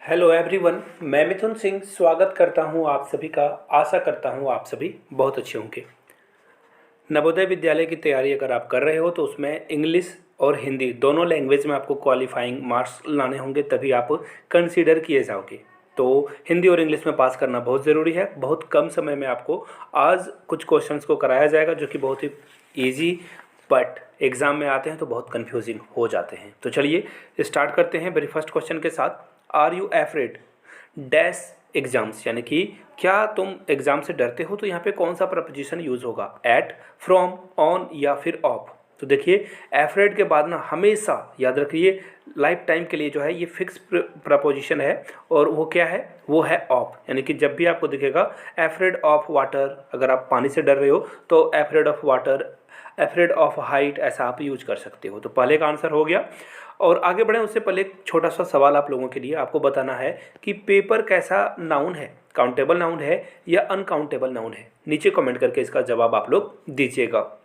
Hello everyone, मैं मिथुन सिंह स्वागत करता हूं आप सभी का। आशा करता हूं आप सभी बहुत अच्छे होंगे। नवोदय विद्यालय की तैयारी अगर आप कर रहे हो तो उसमें इंग्लिश और हिंदी दोनों लैंग्वेज में आपको क्वालिफाइंग मार्क्स लाने होंगे, तभी आप कंसीडर किए जाओगे। तो हिंदी और इंग्लिश में पास करना बहुत ज़रूरी है। बहुत कम समय में आपको आज कुछ क्वेश्चंस को कराया जाएगा जो कि बहुत ही ईजी, बट एग्ज़ाम में आते हैं तो बहुत कन्फ्यूजिंग हो जाते हैं। तो चलिए स्टार्ट करते हैं वेरी फर्स्ट क्वेश्चन के साथ। Are you afraid dash exams, यानी कि क्या तुम एग्जाम से डरते हो? तो यहाँ पे कौन सा प्रपोजिशन यूज होगा? एट, फ्रॉम, ऑन या फिर ऑफ। तो देखिए एफ्रेड के बाद ना हमेशा याद रखिए लाइफ टाइम के लिए जो है ये फिक्स प्रपोजिशन है, और वो क्या है? वो है ऑफ। यानी कि जब भी आपको दिखेगा एफ्रेड ऑफ वाटर, अगर आप पानी से डर रहे हो तो afraid of water, afraid of height, ऐसा आप यूज कर सकते हो। तो पहले का आंसर हो गया। और आगे बढ़ें उससे पहले एक छोटा सा सवाल आप लोगों के लिए। आपको बताना है कि पेपर कैसा नाउन है, काउंटेबल नाउन है या अनकाउंटेबल नाउन है। नीचे कमेंट करके इसका जवाब आप लोग दीजिएगा।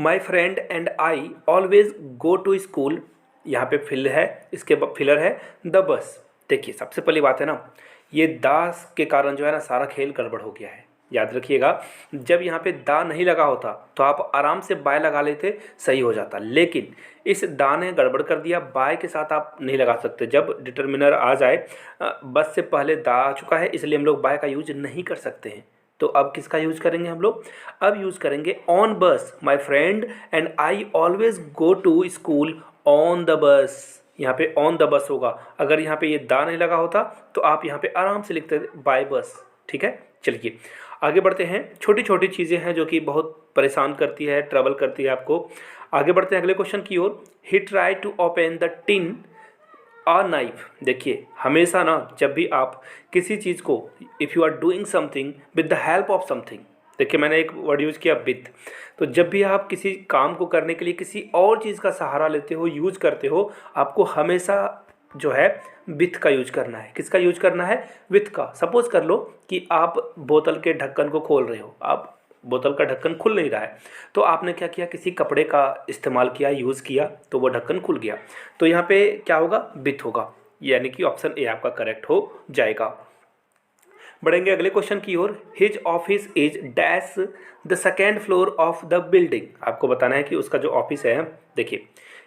My friend and I always go to school, यहाँ पे फिल है, इसके फिलर है द बस। देखिए सबसे पहली बात है ना, ये दास के कारण जो है ना सारा खेल गड़बड़ हो गया है। याद रखिएगा जब यहाँ पे दा नहीं लगा होता तो आप आराम से बाय लगा लेते, सही हो जाता। लेकिन इस दा ने गड़बड़ कर दिया, बाय के साथ आप नहीं लगा सकते। जब डिटर्मिनर आ जाए, बस से पहले दा आ चुका है, इसलिए हम लोग बाय का यूज नहीं कर सकते हैं। तो अब किसका यूज करेंगे हम लोग? अब यूज करेंगे on bus. My friend and I always go to school on the bus. यहाँ पे ऑन द बस होगा। अगर यहाँ पे ये दा नहीं लगा होता तो आप यहाँ पे आराम से लिखते बाय बस। ठीक है, चलिए आगे बढ़ते हैं। छोटी छोटी चीज़ें हैं जो कि बहुत परेशान करती है, ट्रबल करती है आपको। आगे बढ़ते हैं अगले क्वेश्चन की ओर। He try to open the tin a knife. देखिए हमेशा ना जब भी आप किसी चीज़ को, if you are doing something with the help of something, देखिए मैंने एक वर्ड यूज़ किया विथ। तो जब भी आप किसी काम को करने के लिए किसी और चीज़ का सहारा लेते हो, यूज करते हो, आपको हमेशा जो है विथ का यूज करना है। किसका यूज करना है? विथ का। सपोज कर लो कि आप बोतल के ढक्कन को खोल रहे हो, आप बोतल का ढक्कन खुल नहीं रहा है, तो आपने क्या किया? किसी कपड़े का इस्तेमाल किया, यूज़ किया, तो वो ढक्कन खुल गया। तो यहाँ पे क्या होगा? विथ होगा, यानी कि ऑप्शन ए आपका करेक्ट हो जाएगा। बढ़ेंगे अगले क्वेश्चन की ओर। His office is dash the second floor of the building. आपको बताना है कि उसका जो ऑफिस है। देखिए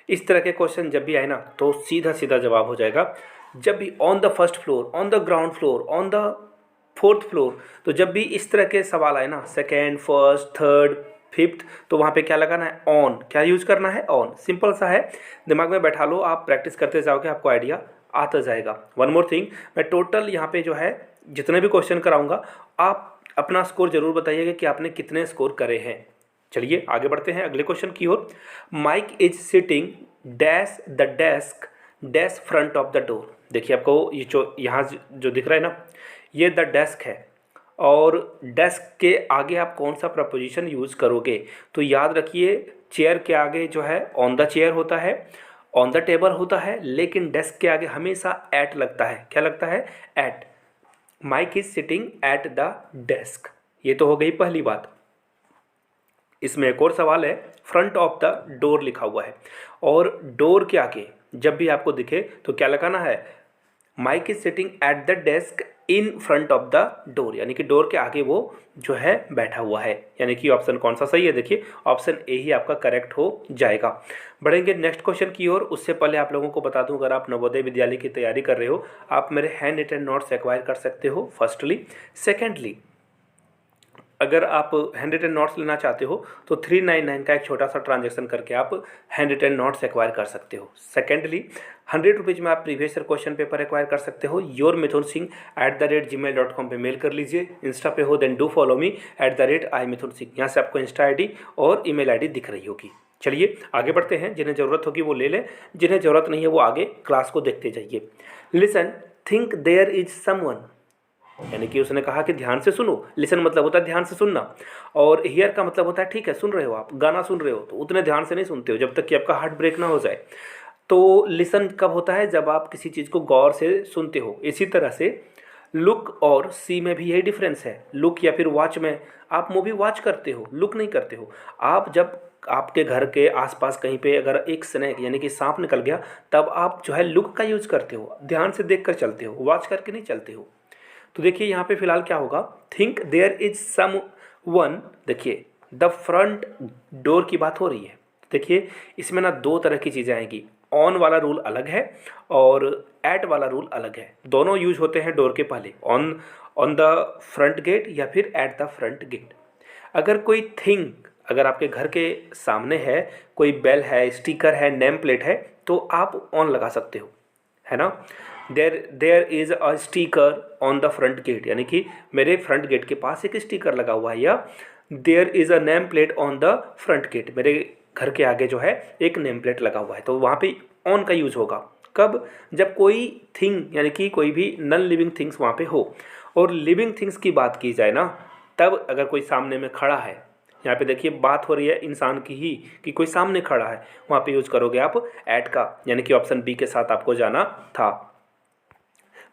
इस तरह के क्वेश्चन जब भी आए ना तो सीधा सीधा जवाब हो जाएगा। जब भी on the first floor, on the ground floor, on the fourth floor, तो जब भी इस तरह के सवाल आए ना, सेकेंड, फर्स्ट, थर्ड, फिफ्थ, तो वहाँ पे क्या लगाना है? ऑन। क्या यूज करना है? ऑन। सिंपल सा है, दिमाग में बैठा लो, आप प्रैक्टिस करते जाओगे, आपको आइडिया आता जाएगा। वन मोर थिंग, मैं टोटल यहाँ पे जो है जितने भी क्वेश्चन कराऊंगा, आप अपना स्कोर जरूर बताइएगा कि आपने कितने स्कोर करे हैं। चलिए आगे बढ़ते हैं अगले क्वेश्चन की ओर। Mike is sitting dash the desk dash front of the door. देखिए आपको ये जो यहाँ जो दिख रहा है ना, ये द डेस्क है, और डेस्क के आगे आप कौन सा प्रपोजिशन यूज़ करोगे? तो याद रखिए चेयर के आगे जो है ऑन द चेयर होता है, ऑन द टेबल होता है, लेकिन डेस्क के आगे हमेशा एट लगता है। क्या लगता है? At. Mike is sitting at the desk. ये तो हो गई पहली बात। इसमें एक और सवाल है, फ्रंट ऑफ द डोर लिखा हुआ है, और डोर के आगे जब भी आपको दिखे तो क्या लगाना है? Mike is sitting at the desk in front of the door, यानी कि डोर के आगे वो जो है बैठा हुआ है। यानी कि ऑप्शन कौन सा सही है? देखिए ऑप्शन ए ही आपका करेक्ट हो जाएगा। बढ़ेंगे नेक्स्ट क्वेश्चन की ओर। उससे पहले आप लोगों को बता दूं, अगर आप नवोदय विद्यालय की तैयारी कर रहे हो, आप मेरे हैंड रिटन नोट्स एक्वायर कर सकते हो, फर्स्टली। सेकेंडली, अगर आप हैंड रिटन नोट्स लेना चाहते हो तो 399 का एक छोटा सा ट्रांजेक्शन करके आप हैंड रिटन नोट्स एक्वायर कर सकते हो। सेकेंडली, 100 रुपीज़ में आप previous year question paper acquire कर सकते हो। yourmithunsingh@gmail.com पे मेल कर लीजिए। इंस्टा पे हो then do follow me @IMithunSingh। यहाँ से आपको इंस्टा ID और ईमेल ID दिख रही होगी। चलिए आगे बढ़ते हैं। जिन्हें ज़रूरत होगी वो ले लें, जिन्हें ज़रूरत नहीं है वो आगे क्लास को देखते जाइए। Listen, think there is someone, यानी कि उसने कहा कि ध्यान से सुनो। लिसन मतलब होता है ध्यान से सुनना, और हियर का मतलब होता है ठीक है सुन रहे हो, आप गाना सुन रहे हो तो उतने ध्यान से नहीं सुनते हो जब तक कि आपका हार्ट ब्रेक ना हो जाए। तो लिसन कब होता है? जब आप किसी चीज़ को गौर से सुनते हो। इसी तरह से लुक और सी में भी यही डिफरेंस है। लुक या फिर वॉच में आप मूवी वॉच करते हो, लुक नहीं करते हो। आप जब आपके घर के आसपास कहीं पे अगर एक स्नेक यानी कि सांप निकल गया, तब आप जो है लुक का यूज़ करते हो, ध्यान से देख कर चलते हो, वॉच करके नहीं चलते हो। तो देखिए यहाँ पे फिलहाल क्या होगा, think there is some one, देखिए द फ्रंट डोर की बात हो रही है। देखिए इसमें ना दो तरह की चीज़ें आएंगी, ऑन वाला रूल अलग है और एट वाला रूल अलग है। दोनों यूज होते हैं डोर के पहले, on on the front gate या फिर एट द फ्रंट गेट। अगर कोई थिंग अगर आपके घर के सामने है, कोई बेल है, स्टिकर है, नेम प्लेट है, तो आप ऑन लगा सकते हो, है ना। There is a sticker on the front gate, यानी कि मेरे फ्रंट गेट के पास एक स्टिकर लगा हुआ है, या there is a name plate on the front gate, मेरे घर के आगे जो है एक नेम प्लेट लगा हुआ है, तो वहाँ पे ऑन का यूज़ होगा। कब? जब कोई थिंग यानी कि कोई भी नॉन लिविंग थिंग्स वहाँ पे हो। और लिविंग थिंग्स की बात की जाए ना, तब अगर कोई सामने में खड़ा है, यहाँ पे देखिए बात हो रही है इंसान की ही, कि कोई सामने खड़ा है, वहाँ पे यूज़ करोगे आप एट का, यानी कि ऑप्शन बी के साथ आपको जाना था।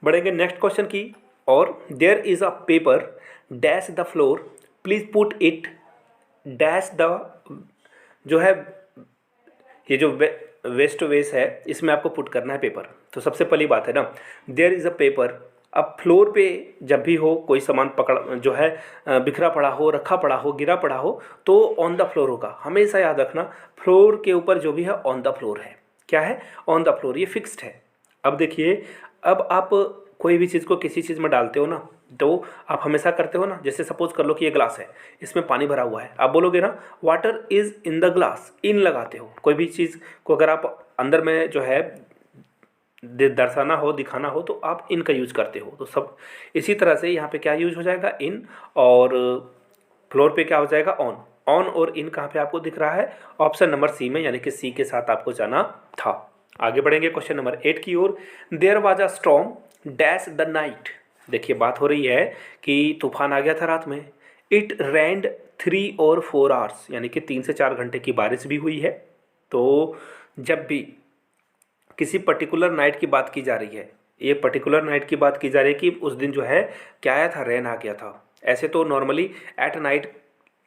बढ़ेंगे नेक्स्ट क्वेश्चन की। और there is a paper dash the floor, please put it dash the, जो है ये जो वेस्ट वेस है इसमें आपको पुट करना है पेपर। तो सबसे पहली बात है ना, देयर इज़ अ पेपर, अब फ्लोर पे जब भी हो कोई सामान पकड़ जो है बिखरा पड़ा हो, रखा पड़ा हो, गिरा पड़ा हो, तो ऑन द फ्लोर होगा। हमेशा याद रखना, फ्लोर के ऊपर जो भी है ऑन द फ्लोर है। क्या है? ऑन द फ्लोर, ये फिक्स्ड है। अब देखिए, अब आप कोई भी चीज़ को किसी चीज़ में डालते हो ना, तो आप हमेशा करते हो ना, जैसे सपोज कर लो कि ये ग्लास है, इसमें पानी भरा हुआ है, आप बोलोगे ना water is in the glass, in लगाते हो। कोई भी चीज़ को अगर आप अंदर में जो है दर्शाना हो, दिखाना हो, तो आप इन का यूज़ करते हो। तो सब इसी तरह से यहाँ पे क्या यूज़ हो जाएगा, इन, और फ्लोर पे क्या हो जाएगा, ऑन। ऑन और इन कहाँ पे आपको दिख रहा है, ऑप्शन नंबर सी में, यानी कि सी के साथ आपको जाना था। आगे बढ़ेंगे क्वेश्चन नंबर 8 की ओर। There was a storm dash the night, देखिए बात हो रही है कि तूफान आ गया था रात में। इट रैंड 3 और 4 आवर्स, यानी कि 3 से 4 घंटे की बारिश भी हुई है। तो जब भी किसी पर्टिकुलर नाइट की बात की जा रही है, ये पर्टिकुलर नाइट की बात की जा रही है कि उस दिन जो है क्या आया था, रेन आ गया था। ऐसे तो नॉर्मली एट नाइट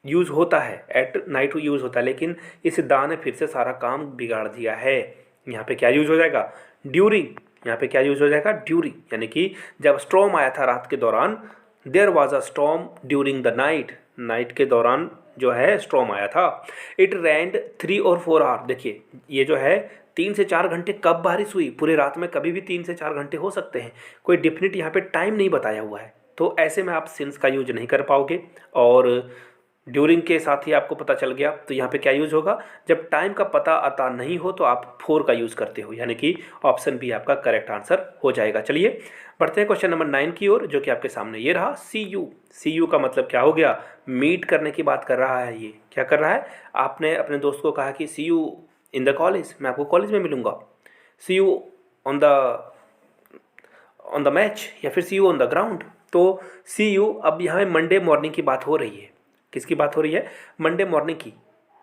यूज़ होता है, एट नाइट यूज़ होता है, लेकिन इस दा ने फिर से सारा काम बिगाड़ दिया है। यहाँ पे क्या यूज़ हो जाएगा, ड्यूरिंग। यहाँ पे क्या यूज़ हो जाएगा, ड्यूरिंग, यानी कि जब स्टॉर्म आया था रात के दौरान, there was a storm during the night, night के दौरान जो है स्टॉर्म आया था। इट रैंड 3 और 4 आवर, देखिए ये जो है 3 से 4 घंटे, कब बारिश हुई, पूरे रात में कभी भी 3 से 4 घंटे हो सकते हैं, कोई डिफिनिट यहाँ पे टाइम नहीं बताया हुआ है। तो ऐसे में आप सिंस का यूज नहीं कर पाओगे, और ड्यूरिंग के साथ ही आपको पता चल गया। तो यहाँ पे क्या यूज़ होगा, जब टाइम का पता आता नहीं हो तो आप 4 का यूज़ करते हो, यानी कि ऑप्शन बी आपका करेक्ट आंसर हो जाएगा। चलिए बढ़ते हैं क्वेश्चन नंबर 9 की ओर, जो कि आपके सामने ये रहा, सी यू। सी यू का मतलब क्या हो गया, मीट करने की बात कर रहा है। ये क्या कर रहा है, आपने अपने दोस्त को कहा कि सी यू इन द कॉलेज, मैं आपको कॉलेज में मिलूंगा, सी यू ऑन द मैच, या फिर सी यू ऑन द ग्राउंड। तो सी यू, अब यहाँ मंडे मॉर्निंग की बात हो रही है, किसकी बात हो रही है, मंडे मॉर्निंग की।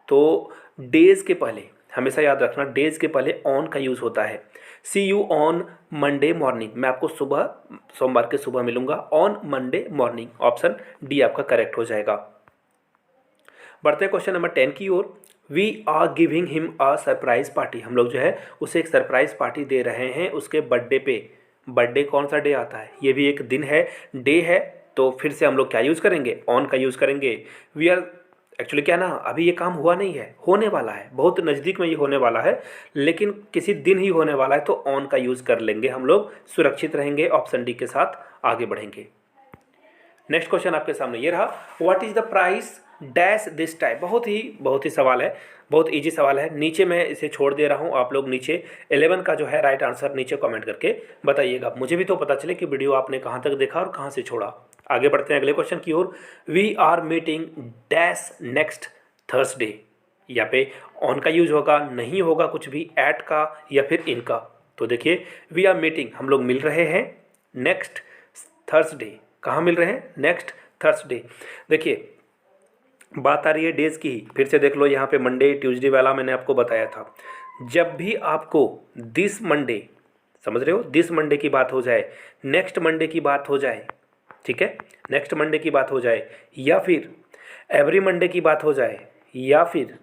तो डेज के पहले हमेशा याद रखना, डेज के पहले ऑन का यूज़ होता है। See you on Monday morning, मैं आपको सुबह, सोमवार के सुबह मिलूंगा, on Monday morning, option D आपका करेक्ट हो जाएगा। बढ़ते हैं क्वेश्चन नंबर 10 की ओर। We are giving him a surprise party, हम लोग जो है उसे एक सरप्राइज पार्टी दे रहे हैं उसके बर्थडे पे। बर्थडे कौन सा डे आता है, ये भी एक दिन है, डे है, तो फिर से हम लोग क्या यूज़ करेंगे, ऑन का यूज़ करेंगे। वी आर, एक्चुअली क्या ना, अभी ये काम हुआ नहीं है, होने वाला है, बहुत नज़दीक में ये होने वाला है, लेकिन किसी दिन ही होने वाला है, तो ऑन का यूज़ कर लेंगे हम लोग, सुरक्षित रहेंगे, ऑप्शन डी के साथ आगे बढ़ेंगे। नेक्स्ट क्वेश्चन आपके सामने ये रहा, what is the price dash this type, बहुत ही सवाल है, बहुत इजी सवाल है। नीचे मैं इसे छोड़ दे रहा हूँ, आप लोग नीचे 11 का जो है राइट आंसर नीचे कमेंट करके बताइएगा, मुझे भी तो पता चले कि वीडियो आपने कहाँ तक देखा और कहाँ से छोड़ा। आगे बढ़ते हैं अगले क्वेश्चन की ओर। We are meeting dash next Thursday, यहाँ पे ऑन का यूज होगा, नहीं होगा कुछ भी, एट का या फिर इन का। तो देखिए, वी आर मीटिंग, हम लोग मिल रहे हैं, नेक्स्ट थर्सडे, कहाँ मिल रहे हैं, नेक्स्ट थर्सडे। देखिए बात आ रही है डेज की ही, फिर से देख लो, यहाँ पे मंडे ट्यूसडे वाला मैंने आपको बताया था। जब भी आपको दिस मंडे, समझ रहे हो, दिस मंडे की बात हो जाए, नेक्स्ट मंडे की बात हो जाए, ठीक है, नेक्स्ट मंडे की बात हो जाए, या फिर एवरी मंडे की बात हो जाए, या फिर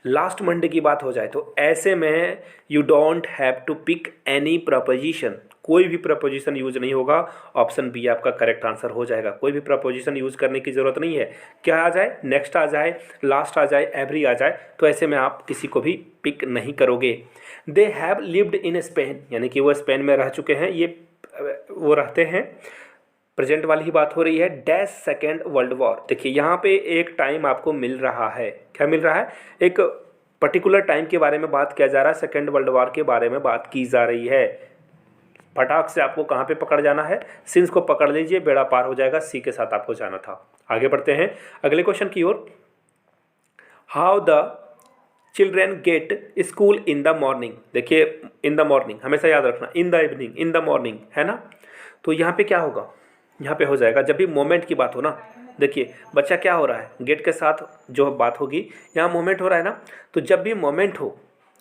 लास्ट मंडे की बात हो जाए तो ऐसे में you don't have to pick any proposition, कोई भी प्रपोजिशन यूज नहीं होगा। ऑप्शन बी आपका करेक्ट आंसर हो जाएगा। कोई भी प्रपोजिशन यूज करने की ज़रूरत नहीं है। क्या आ जाए, नेक्स्ट आ जाए, लास्ट आ जाए, एवरी आ जाए, तो ऐसे में आप किसी को भी पिक नहीं करोगे। They have lived in Spain, यानी कि वो स्पेन में रह चुके हैं, ये वो रहते हैं। प्रेजेंट वाली ही बात हो रही है। डैश सेकेंड वर्ल्ड वॉर, देखिए यहाँ पे एक टाइम आपको मिल रहा है। क्या मिल रहा है, एक पर्टिकुलर टाइम के बारे में बात किया जा रहा है, सेकेंड वर्ल्ड वॉर के बारे में बात की जा रही है। फटाक से आपको कहाँ पे पकड़ जाना है, सिंस को पकड़ लीजिए, बेड़ा पार हो जाएगा। सी के साथ आपको जाना था। आगे बढ़ते हैं अगले क्वेश्चन की ओर। How the children get school in the morning, देखिए इन द मॉर्निंग हमेशा याद रखना, in the evening, in the morning, है ना। तो यहाँ पे क्या होगा, यहाँ पे हो जाएगा जब भी मोमेंट की बात हो ना, देखिए बच्चा क्या हो रहा है, गेट के साथ जो बात होगी, यहाँ मोमेंट हो रहा है ना, तो जब भी मोमेंट हो,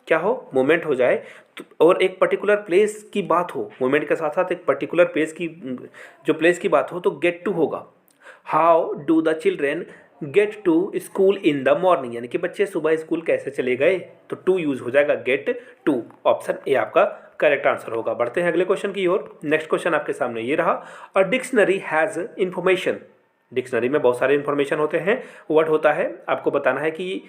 क्या हो, मोमेंट हो जाए तो, और एक पर्टिकुलर प्लेस की बात हो, मोमेंट के साथ साथ एक पर्टिकुलर प्लेस की, जो प्लेस की बात हो, तो गेट टू होगा। How do the children get to school in the morning, यानी कि बच्चे सुबह स्कूल कैसे चले गए, तो टू यूज हो जाएगा, गेट टू। ऑप्शन ए आपका करेक्ट आंसर होगा। बढ़ते हैं अगले क्वेश्चन की ओर। नेक्स्ट क्वेश्चन आपके सामने ये रहा। A dictionary has information, dictionary में बहुत सारे इंफॉर्मेशन होते हैं, वर्ड होता है, आपको बताना है कि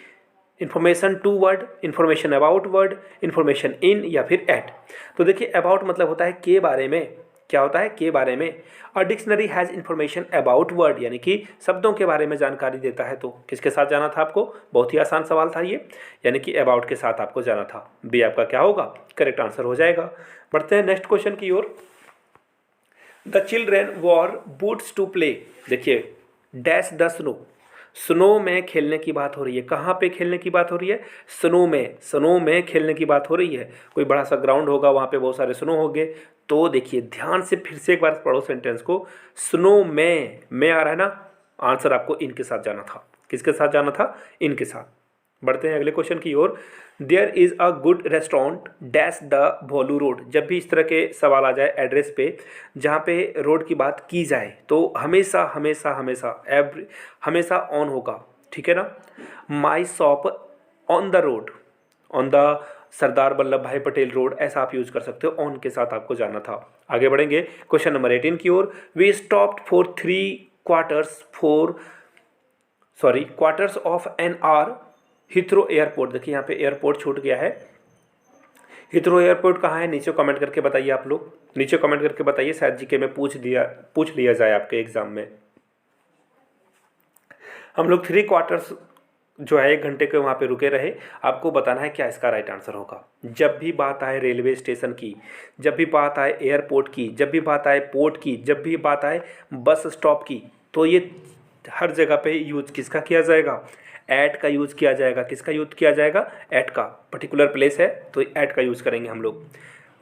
information to word, information about word, information in या फिर एट। तो देखिए अबाउट मतलब होता है के बारे में, क्या होता है, के बारे में। A dictionary has information about word, यानी कि शब्दों के बारे में जानकारी देता है। तो किसके साथ जाना था आपको, बहुत ही आसान सवाल था ये, यानी कि अबाउट के साथ आपको जाना था। बी आपका क्या होगा, करेक्ट आंसर हो जाएगा। बढ़ते हैं नेक्स्ट क्वेश्चन की ओर। The children wore boots to play, देखिए डैश द स्नो, स्नो में खेलने की बात हो रही है। कहाँ पे खेलने की बात हो रही है, स्नो में, स्नो में खेलने की बात हो रही है। कोई बड़ा सा ग्राउंड होगा, वहाँ पे बहुत सारे स्नो होंगे। तो देखिए ध्यान से फिर से एक बार पढ़ो सेंटेंस को, स्नो में आ रहा है ना, आंसर आपको इनके साथ जाना था। किसके साथ जाना था, इनके साथ। बढ़ते हैं अगले क्वेश्चन की ओर। There is a good restaurant dash the Bholu road, जब भी इस तरह के सवाल आ जाए एड्रेस पे, जहाँ पे रोड की बात की जाए, तो हमेशा हमेशा हमेशा हमेशा ऑन होगा, ठीक है ना। My shop on the road, on the Sardar Vallabh Bhai Patel road, ऐसा आप यूज कर सकते हो, ऑन के साथ आपको जाना था। आगे बढ़ेंगे क्वेश्चन नंबर 18 की ओर। We stopped for quarters of an hour Heathrow airport, देखिए यहाँ पे एयरपोर्ट छूट गया है। हिथ्रो एयरपोर्ट कहाँ है, नीचे कमेंट करके बताइए आप लोग, नीचे कमेंट करके बताइए, शायद जीके में पूछ लिया जाए आपके एग्जाम में। हम लोग 3 क्वार्टर्स जो है 1 घंटे के वहाँ पे रुके रहे। आपको बताना है क्या इसका राइट आंसर होगा। जब भी बात आए रेलवे स्टेशन की, जब भी बात आए एयरपोर्ट की, जब भी बात आए पोर्ट की, जब भी बात आए बस स्टॉप की, तो ये हर जगह पे यूज किसका किया जाएगा, एट का यूज़ किया जाएगा। किसका यूज़ किया जाएगा, एट का। पर्टिकुलर प्लेस है तो एट का यूज़ करेंगे हम लोग।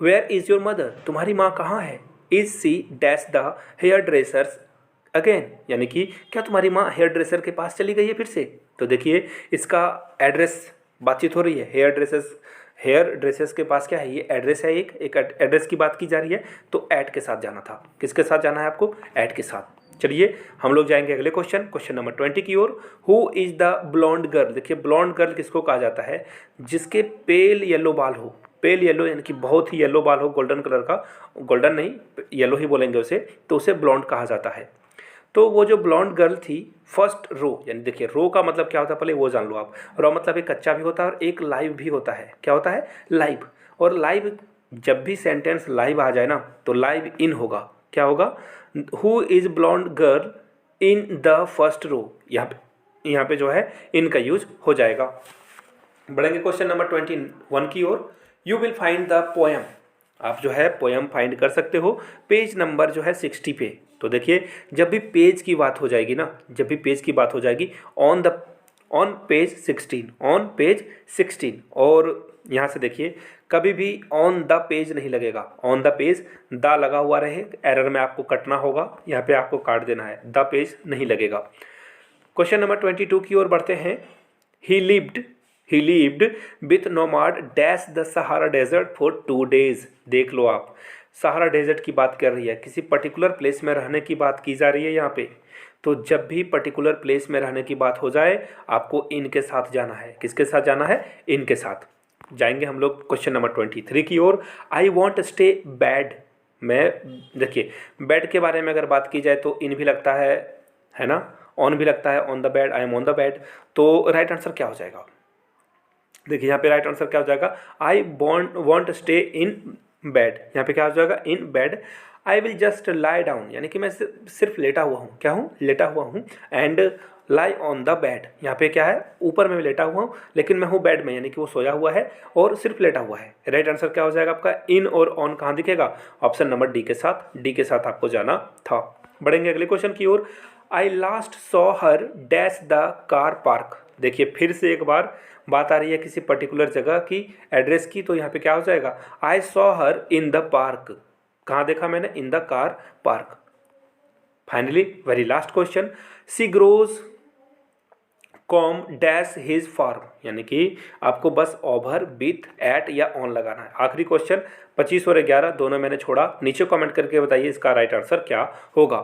वेयर इज़ योर मदर, तुम्हारी माँ कहाँ है। Is she dash the hair dressers again, यानी कि क्या तुम्हारी माँ हेयर ड्रेसर के पास चली गई है फिर से। तो देखिए इसका एड्रेस बातचीत हो रही है, हेयर ड्रेसेस के पास क्या है, ये एड्रेस है, एक एड्रेस की बात की जा रही है, तो एट के साथ जाना था। किसके साथ जाना है आपको, एट के साथ। चलिए हम लोग जाएंगे अगले क्वेश्चन नंबर 20 की ओर। Who is the blonde girl, देखिए ब्लॉन्ड गर्ल किसको कहा जाता है, जिसके पेल येलो बाल हो, पेल येलो यानी कि बहुत ही येलो बाल हो, गोल्डन कलर का, गोल्डन नहीं येलो ही बोलेंगे उसे, तो उसे ब्लॉन्ड कहा जाता है। तो वो जो ब्लॉन्ड गर्ल थी, फर्स्ट रो, यानी देखिए रो का मतलब क्या होता है पहले वो जान लो आप। रो मतलब एक कच्चा भी होता है और एक लाइव भी होता है। क्या होता है, लाइव। और लाइव, जब भी सेंटेंस लाइव आ जाए ना, तो लाइव इन होगा। क्या होगा, who is blonde girl in the first row, यहाँ पे जो है इन का यूज हो जाएगा। बढ़ेंगे क्वेश्चन नंबर 21 की ओर। You will find the poem, आप जो है पोएम फाइंड कर सकते हो पेज नंबर जो है 60 पे। तो देखिए जब भी पेज की बात हो जाएगी ना, जब भी पेज की बात हो जाएगी, ऑन पेज 16, और यहाँ से देखिए कभी भी ऑन द पेज नहीं लगेगा, ऑन द पेज द लगा हुआ रहे, एरर में आपको कटना होगा, यहाँ पे आपको काट देना है, द पेज नहीं लगेगा। क्वेश्चन नंबर 22 की ओर बढ़ते हैं। He lived with nomad dash the Sahara desert for 2 days, देख लो आप, सहारा डेजर्ट की बात कर रही है, किसी पर्टिकुलर प्लेस में रहने की बात की जा रही है यहाँ पे। तो जब भी पर्टिकुलर प्लेस में रहने की बात हो जाए आपको इन के साथ जाना है। किसके साथ जाना है? इन के साथ। जाएंगे हम लोग क्वेश्चन नंबर 23 की ओर। I want stay bad. मैं देखिए बेड के बारे में अगर बात की जाए तो इन भी लगता है ना, ऑन भी लगता है, on the bed, I am on the bed. तो राइट आंसर क्या हो जाएगा? देखिए यहाँ पे राइट आंसर क्या हो जाएगा? आई वॉन्ट स्टे इन बेड। यहाँ पे क्या हो जाएगा? In bed. I will just lie down, यानी कि मैं सिर्फ लेटा हुआ हूँ। क्या हूँ? लेटा हुआ हूँ। And lie on the bed, यहाँ पे क्या है? ऊपर में लेटा हुआ हूँ लेकिन मैं हूँ बेड में, यानी कि वो सोया हुआ है और सिर्फ लेटा हुआ है। राइट आंसर क्या हो जाएगा आपका? इन और ऑन कहाँ दिखेगा? ऑप्शन नंबर डी के साथ। डी के साथ आपको जाना था। बढ़ेंगे अगले क्वेश्चन की ओर। I last saw her dash the car park. देखिए फिर से एक बार बात आ रही है किसी पर्टिकुलर जगह की, एड्रेस की। तो यहाँ पे क्या हो जाएगा? I saw her in the park. कहाँ देखा मैंने? In the car park. Finally very last question. She grows corn dash his farm, यानी कि आपको बस ओवर विथ एट या ऑन लगाना है। आखिरी क्वेश्चन 25 और 11 दोनों मैंने छोड़ा। नीचे कमेंट करके बताइए इसका राइट आंसर क्या होगा।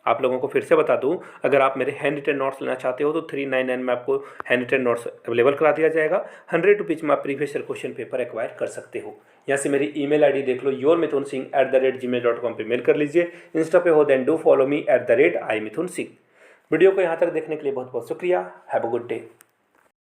आप लोगों को फिर से बता दूं, अगर आप मेरे हैंड रिटन नोट्स लेना चाहते हो तो 399 में आपको हैंड रिटन नोट्स अवेलेबल करा दिया जाएगा। 100 रुपीज़ में आप previous year question paper acquire कर सकते हो। यहाँ से मेरी ईमेल आईडी देख लो, yourmithunsingh@gmail.com पे मेल कर लीजिए। इंस्टा पे हो then do follow me @iMithunSingh। Video को यहाँ तक देखने के लिए बहुत बहुत शुक्रिया। Have a good day.